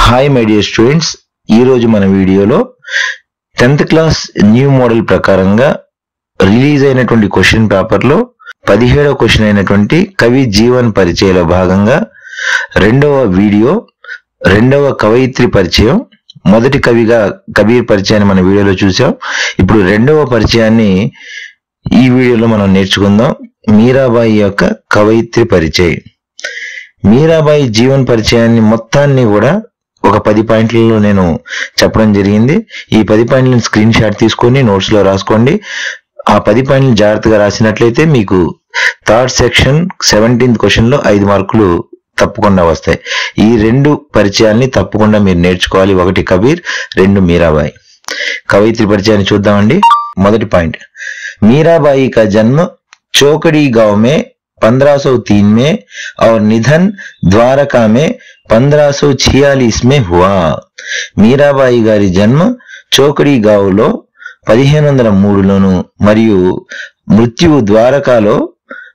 Hi my dear students, ఈ రోజు మన వీడియోలో 10th క్లాస్ న్యూ మోడల్ ప్రకారంగా రిలీజ్ అయినటువంటి క్వశ్చన్ పేపర్ లో 17వ క్వశ్చన్ అయినటువంటి కవి జీవన్ పరిచయలో భాగంగా రెండవ వీడియో, రెండవ కవయిత్రి పరిచయం. మొదటి కవిగా కబీర్ పరిచయాన్ని మన వీడియోలో చూసాం. ఇప్పుడు రెండవ పరిచయాన్ని ఈ వీడియోలో మనం నేర్చుకుందాం. మీరాబాయి యొక్క కవయిత్రి పరిచయం. మీరాబాయి జీవన్ పరిచయాన్ని మొత్తాన్ని కూడా ఒక 10 పాయింట్లలో నేను చెప్పడం జరిగింది. ఈ 10 పాయింట్లను స్క్రీన్ షాట్ తీసుకొని నోట్స్ లో రాసుకోండి. ఆ 10 పాయింట్లు జాగ్రత్తగా రాసినట్లయితే మీకు థర్డ్ సెక్షన్ 17th క్వశ్చన్ లో 5 మార్కులు తప్పకుండా వస్తాయి. ఈ రెండు పరిచయాల్ని తప్పకుండా మీరు నేర్చుకోవాలి. ఒకటి కబీర్, రెండు మీరాబాయి. కవయిత్రి పరిచయాన్ని చూద్దామండి. మొదటి పాయింట్, మీరాబాయి का जन्म चौकड़ी गांव में 1503 में और निधन द्वारका में 1546 में हुआ. మీరాబాయి గారి జన్మ చౌకడి గావులో 1503లోను మరియు మృత్యువు ద్వారకాలో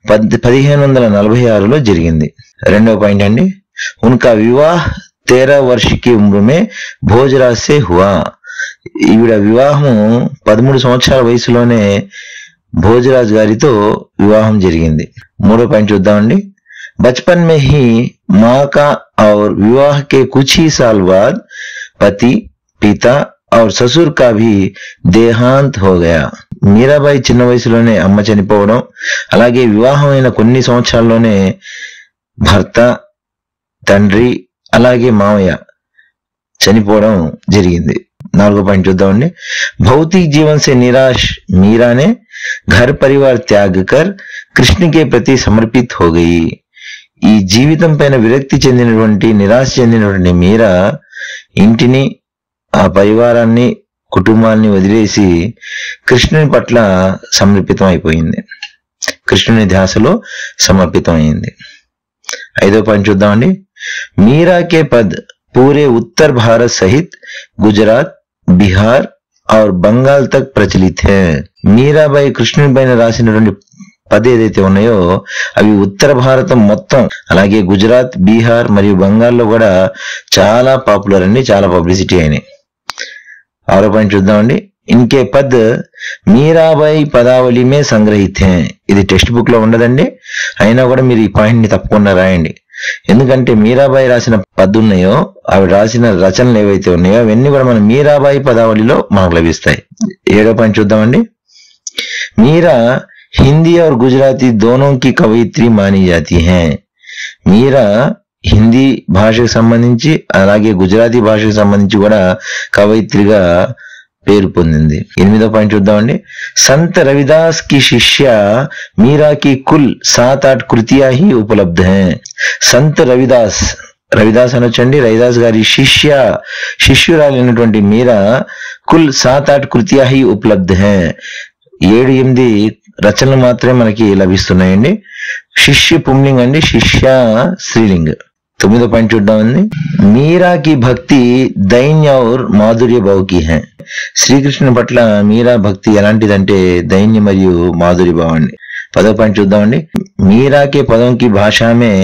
1546లో జరిగింది. రెండవ పాయింట్ అండి, ఉన్కా వివాహ్ 13 वर्ष की उम्र में భోజరాజ్ से हुआ. ఈవిడ వివాహం 13 సంవత్సరాల వయసులోనే భోజరాజ్ గారితో వివాహం జరిగింది. మూడో పాయింట్ చూద్దామండి. बचपन में ही माँ का और विवाह के कुछ ही साल बाद पति, पिता और ससुर का भी देहांत हो गया. మీరాబాయి చిన్న వయసులోనే అమ్మ చనిపోవడం, అలాగే వివాహం అయిన కొన్ని సంవత్సరాల్లోనే భర్త, తండ్రి అలాగే మామయ్య చనిపోవడం జరిగింది. నాలుగో పాయింట్ చూద్దామండి. भौतिक जीवन से निराश मीरा ने घर परिवार त्याग कर कृष्ण के प्रति समर्पित हो गई. ఈ జీవితం పైన విరక్తి చెందినటువంటి, నిరాశ చెందినటువంటి మీరా ఇంటిని, ఆ పరివారాన్ని, కుటుంబాన్ని వదిలేసి కృష్ణుని పట్ల సమర్పితం అయిపోయింది. కృష్ణుని ధ్యాసలో సమర్పితం అయింది. ఐదో పాయింట్ చూద్దామండి. మీరా కే పద్ పూరే ఉత్తర్ భారత్ సహిత్ గుజరాత్, బిహార్ और बंगाल तक प्रचलित है. మీరాబాయి కృష్ణుని పైన రాసినటువంటి పది ఏదైతే ఉన్నాయో అవి ఉత్తర భారతం మొత్తం, అలాగే గుజరాత్, బీహార్ మరియు బంగాల్లో కూడా చాలా పాపులర్ అండి, చాలా పబ్లిసిటీ అయినాయి. ఆరో పాయింట్ చూద్దామండి. ఇన్కే పద్ మీరాబాయి పదావళి మే సంగ్రహిత్ హై. ఇది టెక్స్ట్ బుక్ లో ఉండదండి, అయినా కూడా మీరు ఈ పాయింట్ ని తప్పకుండా రాయండి. ఎందుకంటే మీరాబాయి రాసిన పద్దున్నాయో, ఆవిడ రాసిన రచనలు ఏవైతే ఉన్నాయో అవన్నీ కూడా మన మీరాబాయి పదావళిలో మనకు లభిస్తాయి. ఏడో పాయింట్ చూద్దామండి. మీరా हिंदी और गुजराती दोनों की कवयित्री मानी जाती हैं. మీరా హిందీ భాషకు సంబంధించి అలాగే గుజరాతీ భాషకు సంబంధించి కూడా కవయిత్రిగా పేరు పొందింది. ఎనిమిదో పాయింట్ చూద్దామండి. సంత రవిదాస్ కి శిష్య మీరా కి కుల్ 7-8 కృతియా హీ ఉపలబ్ధ హై. సంత రవిదాస్ అనొచ్చండి, రవిదాస్ గారి శిష్యురాలైనటువంటి మీరా కుల్ 7-8 కృతియా హీ ఉపలబ్ధ హై. 7-8 రచనలు మాత్రమే మనకి లభిస్తున్నాయండి. శిష్య పుంలింగ్ అండి, శిష్య స్త్రీలింగ్. 9వ పాయింట్ చూద్దామండి. మీరా కి భక్తి దైన్య और మాధుర్య భావ్ కి హై. శ్రీకృష్ణుని పట్ల మీరా భక్తి ఎలాంటిదంటే దైన్య మరియు మాధుర్య భావం అండి. 10వ పాయింట్ చూద్దామండి. మీరా के पदों की भाषा में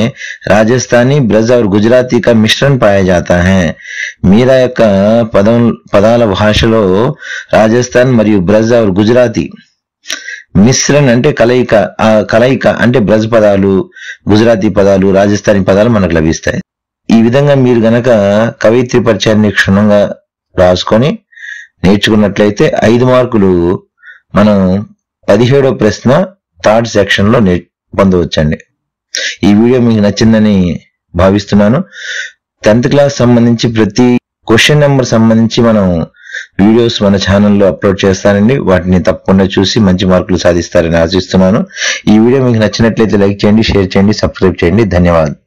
राजस्थानी, ब्रज और गुजराती का मिश्रण पाया जाता है. మీరా యొక్క పదాల భాషలో రాజస్థాన్ మరియు బ్రజ్ और గుజరాతీ మిశ్రణ అంటే కలయిక, ఆ కలయిక అంటే బ్రజ్ పదాలు, గుజరాతీ పదాలు, రాజస్థానీ పదాలు మనకు లభిస్తాయి. ఈ విధంగా మీరు గనక కవయిత్రి పరిచయాన్ని క్షుణ్ణంగా రాసుకొని నేర్చుకున్నట్లయితే 5 మార్కులు మనం 17వ ప్రశ్న థర్డ్ సెక్షన్ లో పొందవచ్చండి. ఈ వీడియో మీకు నచ్చిందని భావిస్తున్నాను. 10th క్లాస్ సంబంధించి ప్రతి క్వశ్చన్ నెంబర్ సంబంధించి మనం వీడియోస్ మన ఛానల్లో అప్లోడ్ చేస్తానండి. వాటిని తప్పకుండా చూసి మంచి మార్కులు సాధిస్తారని ఆశిస్తున్నాను. ఈ వీడియో మీకు నచ్చినట్లయితే లైక్ చేయండి, షేర్ చేయండి, సబ్స్క్రైబ్ చేయండి. ధన్యవాదాలు.